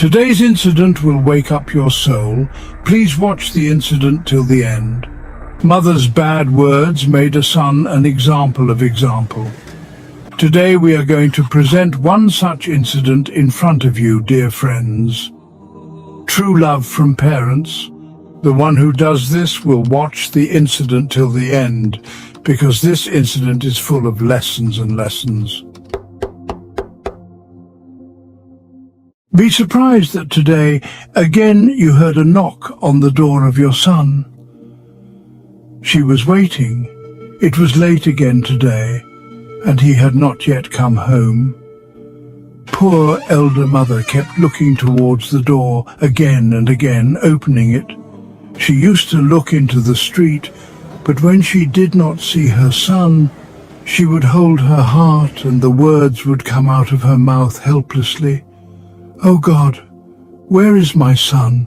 Today's incident will wake up your soul. Please watch the incident till the end. Mother's bad words made a son an example of example. Today we are going to present one such incident in front of you, dear friends. True love from parents. The one who does this will watch the incident till the end, because this incident is full of lessons and lessons. Be surprised that today, again, you heard a knock on the door of your son. She was waiting. It was late again today, and he had not yet come home. Poor elder mother kept looking towards the door again and again, opening it. She used to look into the street, but when she did not see her son, she would hold her heart and the words would come out of her mouth helplessly. "Oh God, where is my son?"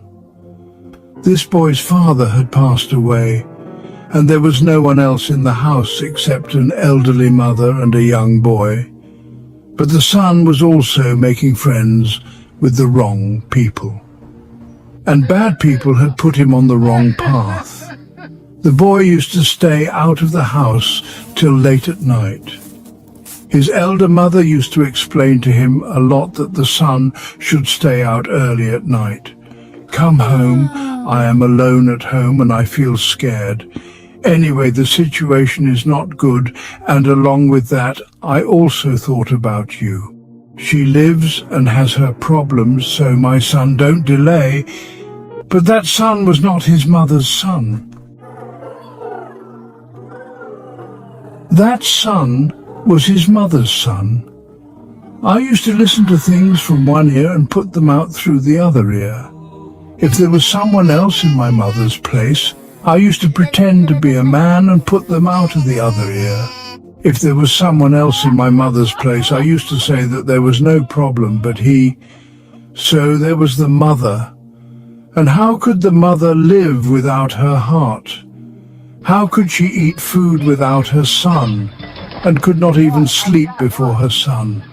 This boy's father had passed away, and there was no one else in the house except an elderly mother and a young boy. But the son was also making friends with the wrong people. And bad people had put him on the wrong path. The boy used to stay out of the house till late at night. His elder mother used to explain to him a lot that the son should stay out early at night. "Come home, I am alone at home and I feel scared. Anyway, the situation is not good, and along with that, I also thought about you. She lives and has her problems, so my son, don't delay." But that son was not his mother's son. That son was his mother's son. I used to listen to things from one ear and put them out through the other ear. If there was someone else in my mother's place, I used to pretend to be a man and put them out of the other ear. If there was someone else in my mother's place, I used to say that there was no problem but he. So there was the mother. And how could the mother live without her heart? How could she eat food without her son, and could not even sleep before her son?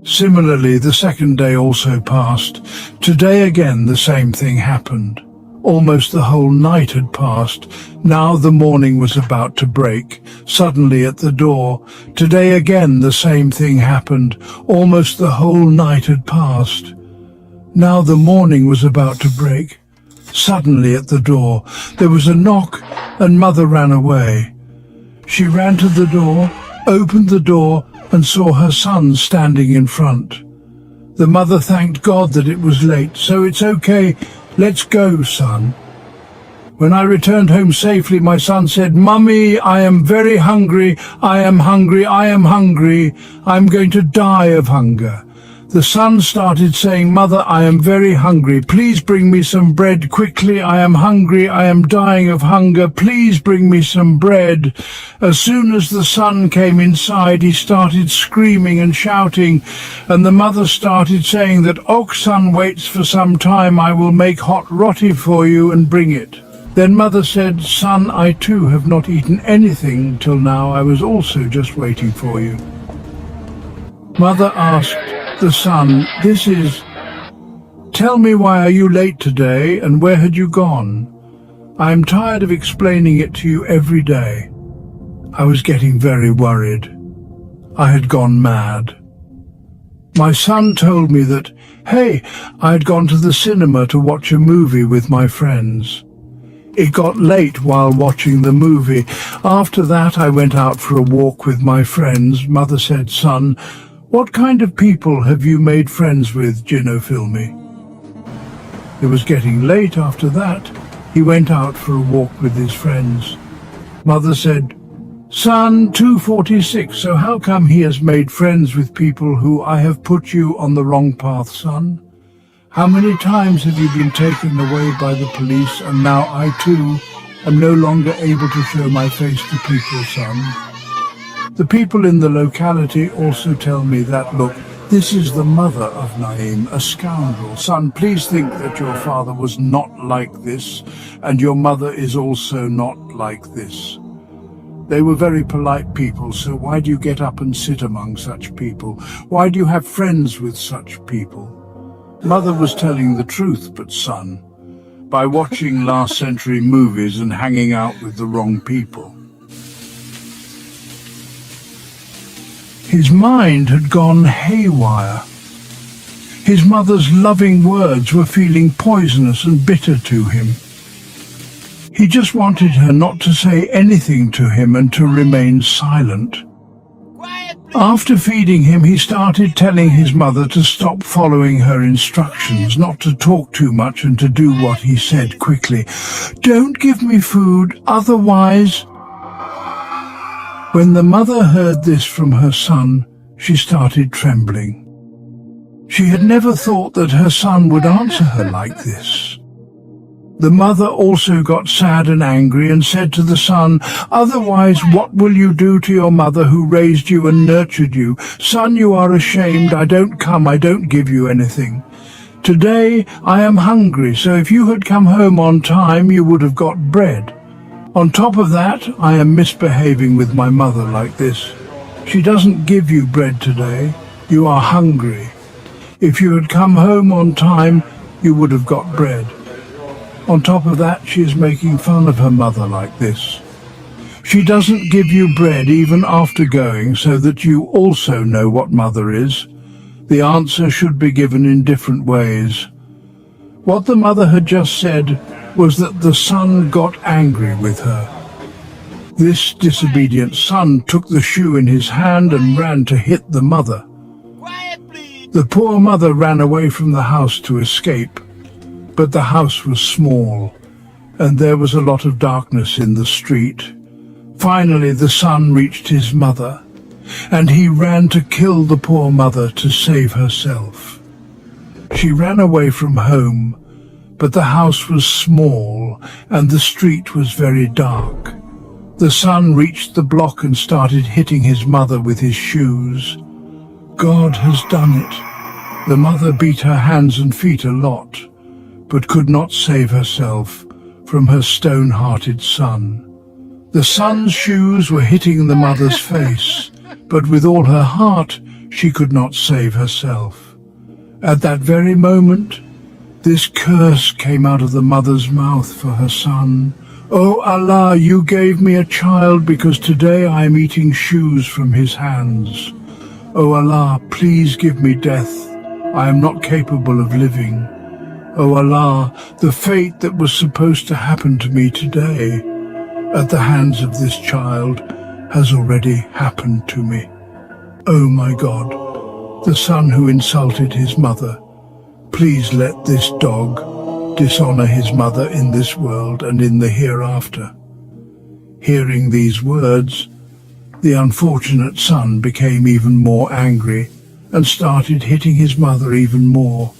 Similarly, the second day also passed. Today again the same thing happened. Almost the whole night had passed. Now the morning was about to break. Suddenly at the door. Today again the same thing happened. Almost the whole night had passed. Now the morning was about to break. Suddenly at the door there was a knock, and mother ran away. She ran to the door, opened the door, and saw her son standing in front. The mother thanked God that it was late. "So it's okay, let's go, son." When I returned home safely, my son said, "Mummy, I am very hungry. I am hungry. I am hungry. I'm going to die of hunger." The son started saying, "Mother, I am very hungry. Please bring me some bread quickly. I am hungry. I am dying of hunger. Please bring me some bread." As soon as the son came inside, he started screaming and shouting, and the mother started saying that, "Oh, son, waits for some time. I will make hot roti for you and bring it." Then mother said, "Son, I too have not eaten anything till now. I was also just waiting for you." Mother asked the son, "Tell me, why are you late today, and where had you gone? I am tired of explaining it to you every day." I was getting very worried. I had gone mad. My son told me that, hey, I had gone to the cinema to watch a movie with my friends. It got late while watching the movie. After that, I went out for a walk with my friends. Mother said, "Son, what kind of people have you made friends with, Gino Filmi?" It was getting late after that. He went out for a walk with his friends. Mother said, "Son, 2:46, so how come he has made friends with people who I have put you on the wrong path, son? How many times have you been taken away by the police, and now I too am no longer able to show my face to people, son?" The people in the locality also tell me that, "Look, this is the mother of Naeem, a scoundrel. Son, please think that your father was not like this, and your mother is also not like this. They were very polite people, so why do you get up and sit among such people? Why do you have friends with such people? Mother was telling the truth, but son, by watching last century movies and hanging out with the wrong people. His mind had gone haywire. His mother's loving words were feeling poisonous and bitter to him. He just wanted her not to say anything to him and to remain silent. After feeding him, he started telling his mother to stop following her instructions, not to talk too much and to do what he said quickly. "Don't give me food, otherwise..." When the mother heard this from her son, she started trembling. She had never thought that her son would answer her like this. The mother also got sad and angry and said to the son, "Otherwise, what will you do to your mother who raised you and nurtured you? Son, you are ashamed. I don't give you anything. Today I am hungry, so if you had come home on time, you would have got bread. On top of that, I am misbehaving with my mother like this. She doesn't give you bread today. You are hungry. If you had come home on time, you would have got bread. On top of that, she is making fun of her mother like this. She doesn't give you bread even after going, so that you also know what mother is. The answer should be given in different ways." What the mother had just said was that the son got angry with her. This disobedient son took the shoe in his hand and ran to hit the mother. The poor mother ran away from the house to escape. But the house was small, and there was a lot of darkness in the street. Finally, the son reached his mother, and he ran to kill the poor mother to save herself. She ran away from home, but the house was small, and the street was very dark. The son reached the block and started hitting his mother with his shoes. God has done it. The mother beat her hands and feet a lot, but could not save herself from her stone-hearted son. The son's shoes were hitting the mother's face, but with all her heart she could not save herself. At that very moment, this curse came out of the mother's mouth for her son. "Oh Allah, you gave me a child because today I am eating shoes from his hands. Oh Allah, please give me death. I am not capable of living. Oh Allah, the fate that was supposed to happen to me today at the hands of this child has already happened to me. Oh my God, the son who insulted his mother, please let this dog dishonor his mother in this world and in the hereafter." Hearing these words, the unfortunate son became even more angry and started hitting his mother even more.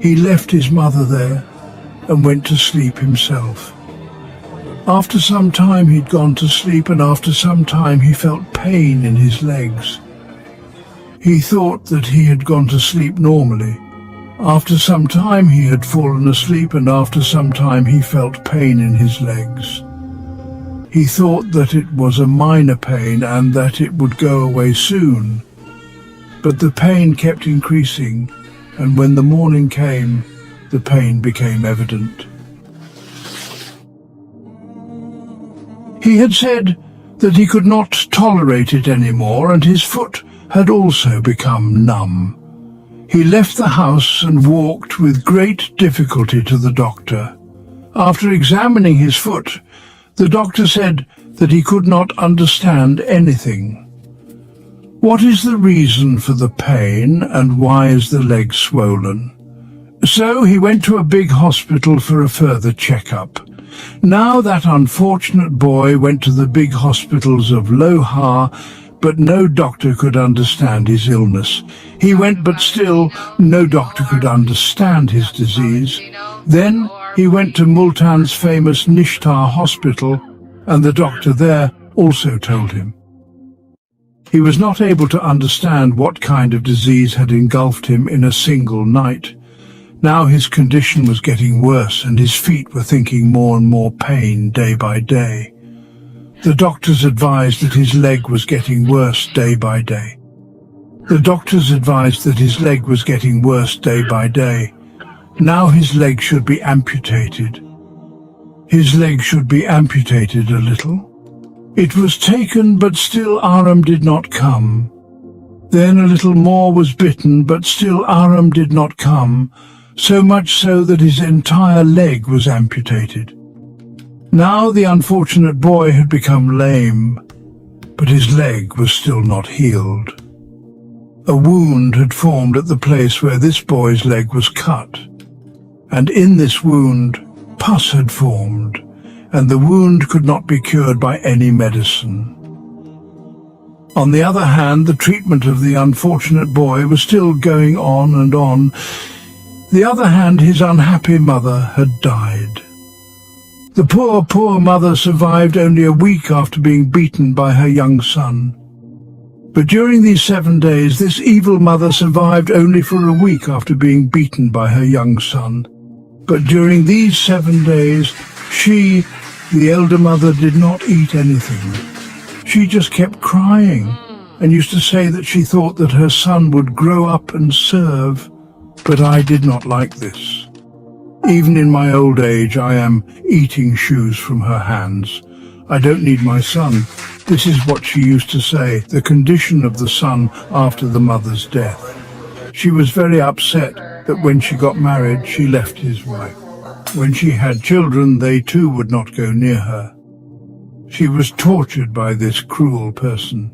He left his mother there and went to sleep himself. After some time he'd gone to sleep, and after some time he felt pain in his legs. He thought that he had gone to sleep normally. After some time he had fallen asleep, and after some time he felt pain in his legs. He thought that it was a minor pain and that it would go away soon. But the pain kept increasing, and when the morning came, the pain became evident. He had said that he could not tolerate it anymore, and his foot had also become numb. He left the house and walked with great difficulty to the doctor. After examining his foot, the doctor said that he could not understand anything. What is the reason for the pain, and why is the leg swollen? So he went to a big hospital for a further checkup. Now that unfortunate boy went to the big hospitals of Lohar, but no doctor could understand his illness. He went, but still no doctor could understand his disease. Then he went to Multan's famous Nishtar hospital, and the doctor there also told him. He was not able to understand what kind of disease had engulfed him in a single night. Now his condition was getting worse, and his feet were thinking more and more pain day by day. The doctors advised that his leg was getting worse day by day. The doctors advised that his leg was getting worse day by day. Now his leg should be amputated. His leg should be amputated a little. It was taken, but still Aram did not come. Then a little more was bitten, but still Aram did not come, so much so that his entire leg was amputated. Now the unfortunate boy had become lame, but his leg was still not healed. A wound had formed at the place where this boy's leg was cut, and in this wound pus had formed, and the wound could not be cured by any medicine. On the other hand, the treatment of the unfortunate boy was still going on and on. The other hand, his unhappy mother had died. The poor mother survived only a week after being beaten by her young son. But during these 7 days, this evil mother survived only for a week after being beaten by her young son. But during these 7 days, she, the elder mother, did not eat anything. She just kept crying and used to say that she thought that her son would grow up and serve. But I did not like this. Even in my old age, I am eating shoes from her hands. I don't need my son. This is what she used to say, the condition of the son after the mother's death. She was very upset that when she got married, she left his wife. When she had children, they too would not go near her. She was tortured by this cruel person.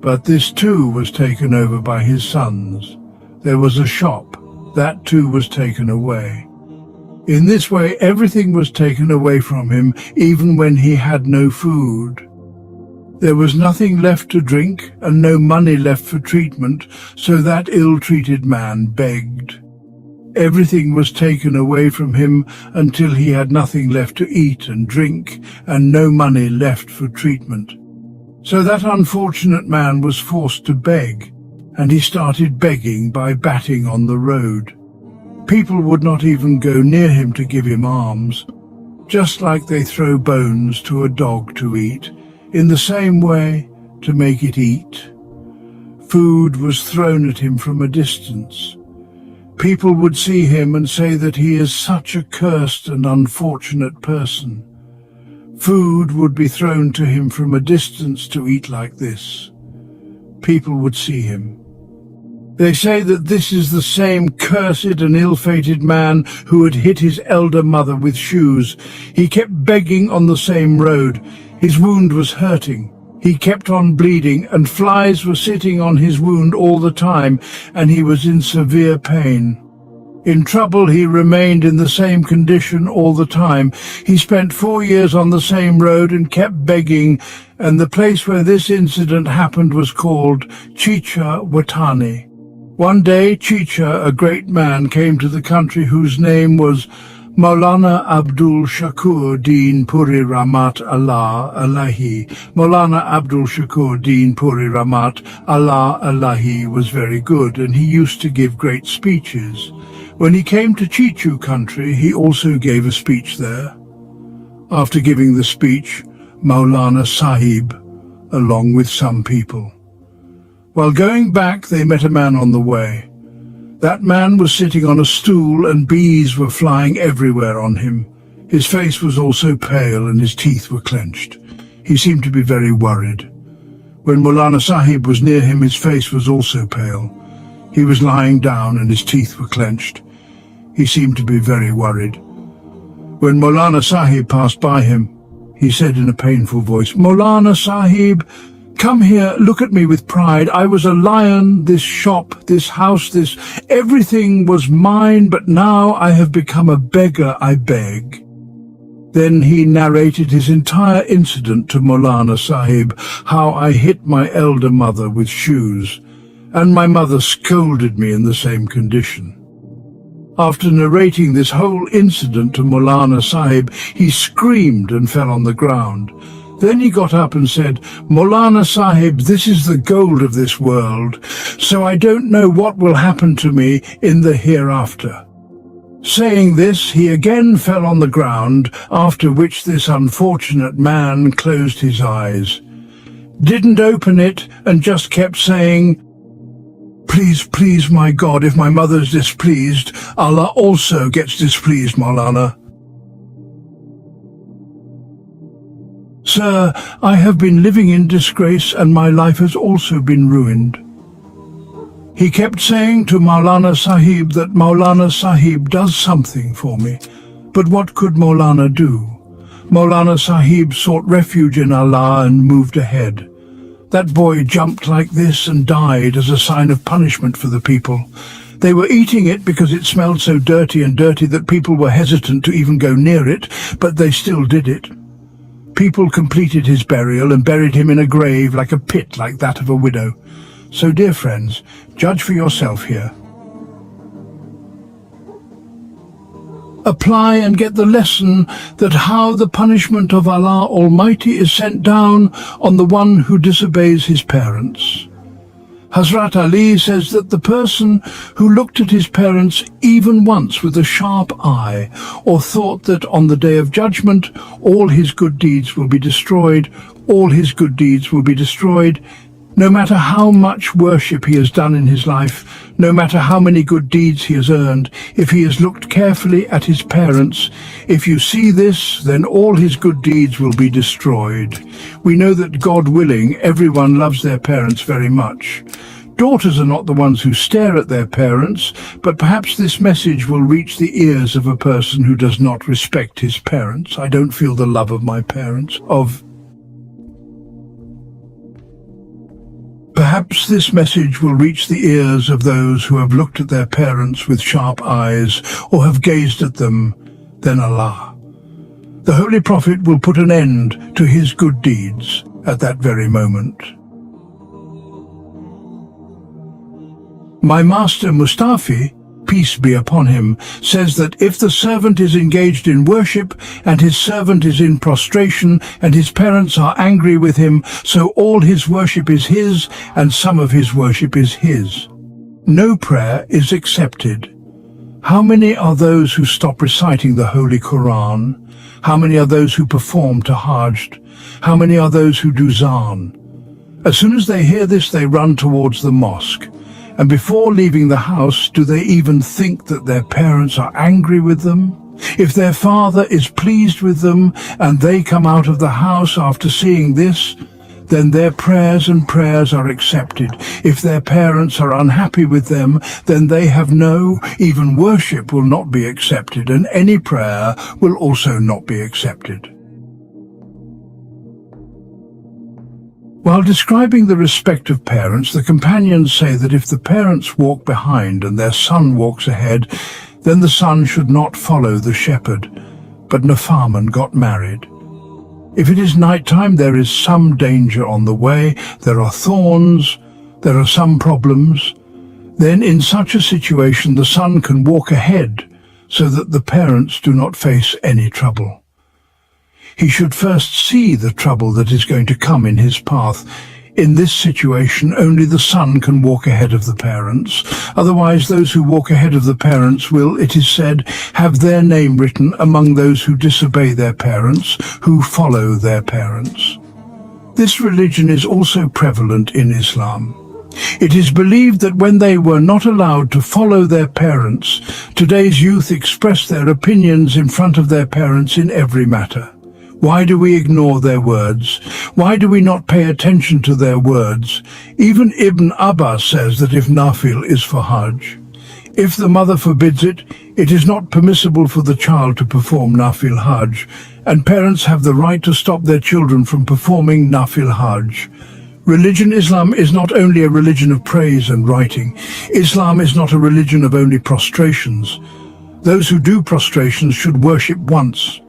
But this too was taken over by his sons. There was a shop. That too was taken away. In this way, everything was taken away from him, even when he had no food. There was nothing left to drink and no money left for treatment, so that ill-treated man begged. Everything was taken away from him until he had nothing left to eat and drink and no money left for treatment. So that unfortunate man was forced to beg, and he started begging by batting on the road. People would not even go near him to give him alms, just like they throw bones to a dog to eat, in the same way to make it eat. Food was thrown at him from a distance. People would see him and say that he is such a cursed and unfortunate person. Food would be thrown to him from a distance to eat like this. People would see him. They say that this is the same cursed and ill-fated man who had hit his elder mother with shoes. He kept begging on the same road. His wound was hurting. He kept on bleeding, and flies were sitting on his wound all the time, and he was in severe pain. In trouble, he remained in the same condition all the time. He spent 4 years on the same road and kept begging, and the place where this incident happened was called Chicha Watani. One day, Chicha, a great man, came to the country whose name was Maulana Abdul Shakur Deen Puri Ramat Allah Alahi. Maulana Abdul Shakur Deen Puri Ramat Allah Alahi was very good, and he used to give great speeches. When he came to Chichu country, he also gave a speech there. After giving the speech, Maulana Sahib, along with some people. While going back, they met a man on the way. That man was sitting on a stool, and bees were flying everywhere on him. His face was also pale, and his teeth were clenched. He seemed to be very worried. When Maulana Sahib was near him, his face was also pale. He was lying down, and his teeth were clenched. He seemed to be very worried. When Maulana Sahib passed by him, he said in a painful voice, "Maulana Sahib, come here, look at me with pride. I was a lion, this shop, this house, everything was mine, but now I have become a beggar, I beg." Then he narrated his entire incident to Maulana Sahib, how I hit my elder mother with shoes, and my mother scolded me in the same condition. After narrating this whole incident to Maulana Sahib, he screamed and fell on the ground. Then he got up and said, "Maulana Sahib, this is the gold of this world, so I don't know what will happen to me in the hereafter." Saying this, he again fell on the ground, after which this unfortunate man closed his eyes, didn't open it, and just kept saying, Please, please, my God, if my mother's displeased, Allah also gets displeased, Maulana. Sir, I have been living in disgrace and my life has also been ruined. He kept saying to Maulana Sahib that Maulana Sahib does something for me. But what could Maulana do? Maulana Sahib sought refuge in Allah and moved ahead. That boy jumped like this and died as a sign of punishment for the people. They were eating it because it smelled so dirty that people were hesitant to even go near it, but they still did it. People completed his burial and buried him in a grave like a pit like that of a widow. So, dear friends, judge for yourself here. Apply and get the lesson that how the punishment of Allah Almighty is sent down on the one who disobeys his parents. Hazrat Ali says that the person who looked at his parents even once with a sharp eye, or thought that on the day of judgment all his good deeds will be destroyed, no matter how much worship he has done in his life, no matter how many good deeds he has earned, if he has looked carefully at his parents, if you see this, then all his good deeds will be destroyed. We know that, God willing, everyone loves their parents very much. Daughters are not the ones who stare at their parents, but perhaps this message will reach the ears of a person who does not respect his parents. I don't feel the love of my parents, Perhaps this message will reach the ears of those who have looked at their parents with sharp eyes or have gazed at them, then Allah. The Holy Prophet will put an end to his good deeds at that very moment. My master Mustafi, peace be upon him, says that if the servant is engaged in worship and his servant is in prostration and his parents are angry with him, so all his worship is his and some of his worship is his. No prayer is accepted. How many are those who stop reciting the Holy Quran? How many are those who perform Tahajjud? How many are those who do Zan? As soon as they hear this, they run towards the mosque. And before leaving the house, do they even think that their parents are angry with them? If their father is pleased with them and they come out of the house after seeing this, then their prayers are accepted. If their parents are unhappy with them, then they have even worship will not be accepted, and any prayer will also not be accepted. While describing the respect of parents, the companions say that if the parents walk behind and their son walks ahead, then the son should not follow the shepherd. But Nafaman got married. If it is night time, there is some danger on the way, there are thorns, there are some problems. Then in such a situation, the son can walk ahead so that the parents do not face any trouble. He should first see the trouble that is going to come in his path. In this situation, only the son can walk ahead of the parents. Otherwise, those who walk ahead of the parents will, it is said, have their name written among those who disobey their parents, who follow their parents. This religion is also prevalent in Islam. It is believed that when they were not allowed to follow their parents, today's youth express their opinions in front of their parents in every matter. Why do we ignore their words? Why do we not pay attention to their words? Even Ibn Abbas says that if Nafil is for Hajj, if the mother forbids it, it is not permissible for the child to perform Nafil Hajj, and parents have the right to stop their children from performing Nafil Hajj. Religion Islam is not only a religion of praise and writing. Islam is not a religion of only prostrations. Those who do prostrations should worship once.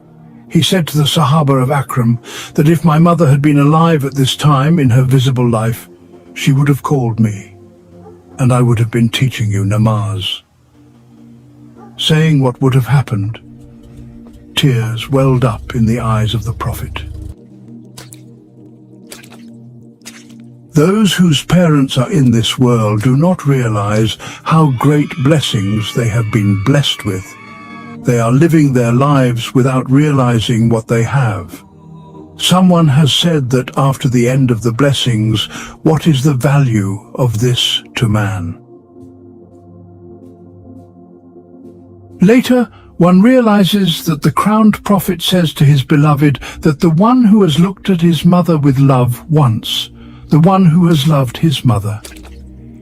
He said to the Sahaba of Akram that if my mother had been alive at this time in her visible life, she would have called me, and I would have been teaching you namaz. Saying what would have happened, tears welled up in the eyes of the Prophet. Those whose parents are in this world do not realize how great blessings they have been blessed with. They are living their lives without realizing what they have. Someone has said that after the end of the blessings, what is the value of this to man? Later, one realizes that the crowned prophet says to his beloved that the one who has looked at his mother with love once, the one who has loved his mother.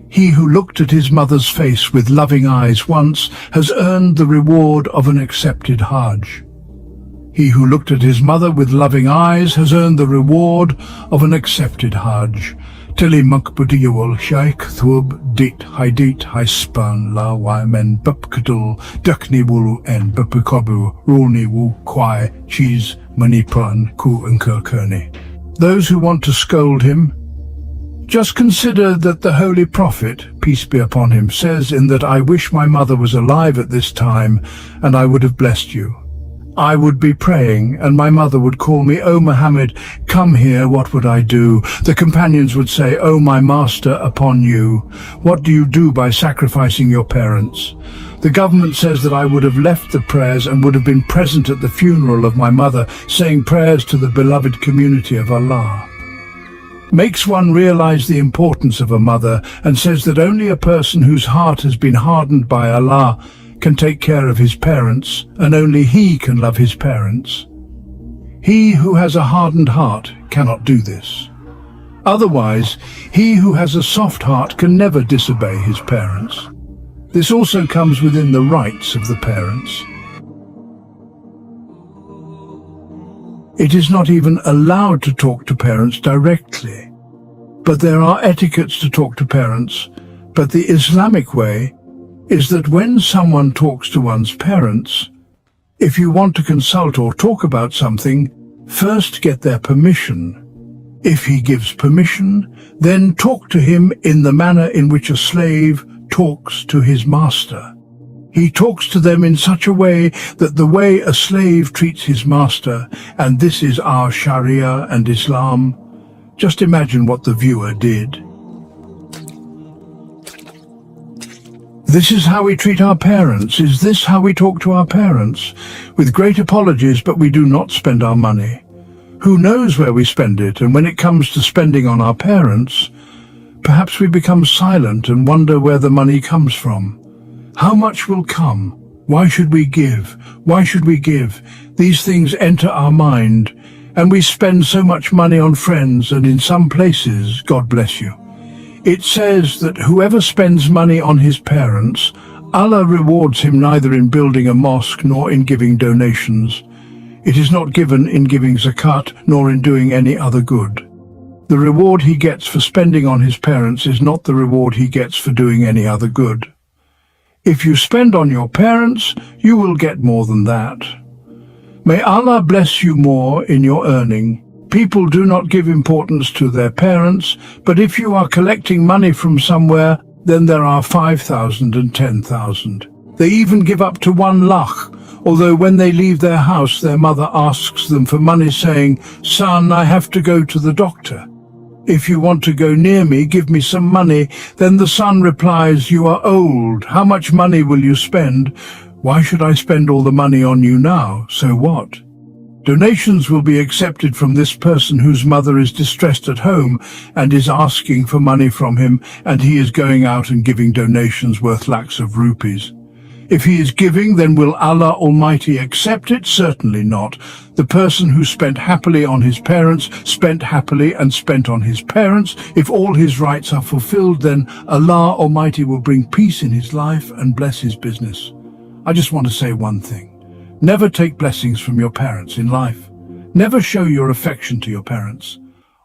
He who looked at his mother's face with loving eyes once has earned the reward of an accepted Hajj. He who looked at his mother with loving eyes has earned the reward of an accepted Hajj. Tili makbudiyawal shaykh thwub dit haidit haispan la waimen bupkadul dukni wulu en bupikobu rulni wu kwai cheese manipran ku unkurkerni. Those who want to scold him, just consider that the Holy Prophet, peace be upon him, says in that I wish my mother was alive at this time and I would have blessed you. I would be praying and my mother would call me, "O Muhammad, come here, what would I do?" The companions would say, "O my master, upon you. What do you do by sacrificing your parents?" The government says that I would have left the prayers and would have been present at the funeral of my mother, saying prayers to the beloved community of Allah. Makes one realize the importance of a mother and says that only a person whose heart has been hardened by Allah can take care of his parents, and only he can love his parents. He who has a hardened heart cannot do this. Otherwise, he who has a soft heart can never disobey his parents. This also comes within the rights of the parents. It is not even allowed to talk to parents directly, but there are etiquettes to talk to parents. But the Islamic way is that when someone talks to one's parents, if you want to consult or talk about something, first get their permission. If he gives permission, then talk to him in the manner in which a slave talks to his master. He talks to them in such a way that the way a slave treats his master, and this is our Sharia and Islam. Just imagine what the viewer did. This is how we treat our parents. Is this how we talk to our parents? With great apologies, but we do not spend our money. Who knows where we spend it? And when it comes to spending on our parents, perhaps we become silent and wonder where the money comes from. How much will come? Why should we give? Why should we give? These things enter our mind, and we spend so much money on friends, and in some places, God bless you. It says that whoever spends money on his parents, Allah rewards him neither in building a mosque nor in giving donations. It is not given in giving zakat nor in doing any other good. The reward he gets for spending on his parents is not the reward he gets for doing any other good. If you spend on your parents, you will get more than that. May Allah bless you more in your earning. People do not give importance to their parents, but if you are collecting money from somewhere, then there are 5,000 and 10,000. They even give up to 1 lakh, although when they leave their house, their mother asks them for money saying, "Son, I have to go to the doctor. If you want to go near me, give me some money." Then the son replies, "You are old. How much money will you spend?" "Why should I spend all the money on you now? So what?" Donations will be accepted from this person whose mother is distressed at home and is asking for money from him, and he is going out and giving donations worth lakhs of rupees. If he is giving, then will Allah Almighty accept it? Certainly not. The person who spent happily on his parents, spent happily and spent on his parents. If all his rights are fulfilled, then Allah Almighty will bring peace in his life and bless his business. I just want to say one thing. Never take blessings from your parents in life. Never show your affection to your parents.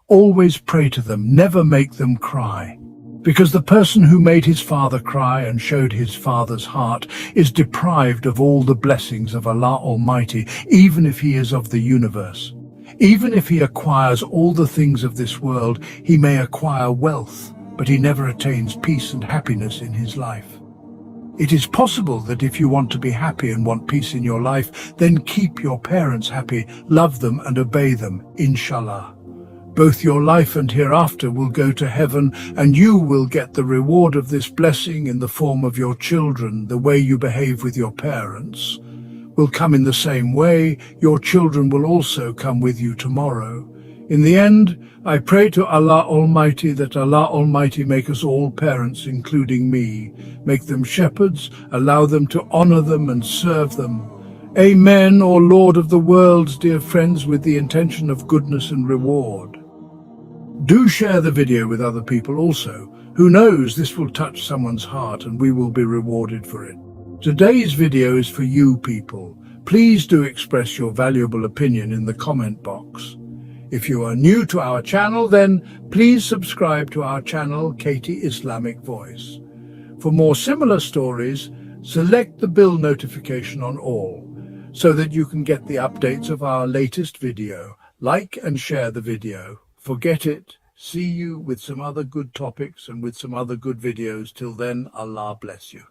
Always pray to them. Never make them cry. Because the person who made his father cry and showed his father's heart is deprived of all the blessings of Allah Almighty, even if he is of the universe. Even if he acquires all the things of this world, he may acquire wealth, but he never attains peace and happiness in his life. It is possible that if you want to be happy and want peace in your life, then keep your parents happy, love them and obey them, inshallah. Both your life and hereafter will go to heaven, and you will get the reward of this blessing in the form of your children. The way you behave with your parents will come in the same way. Your children will also come with you tomorrow. In the end, I pray to Allah Almighty that Allah Almighty make us all parents, including me. Make them shepherds, allow them to honor them and serve them. Amen, O Lord of the worlds, dear friends, with the intention of goodness and reward. Do share the video with other people also. Who knows, this will touch someone's heart and we will be rewarded for it. Today's video is for you people. Please do express your valuable opinion in the comment box. If you are new to our channel, then please subscribe to our channel, Katie Islamic Voice. For more similar stories, select the bell notification on all, so that you can get the updates of our latest video. Like and share the video. Forget it. See you with some other good topics and with some other good videos. Till then, Allah bless you.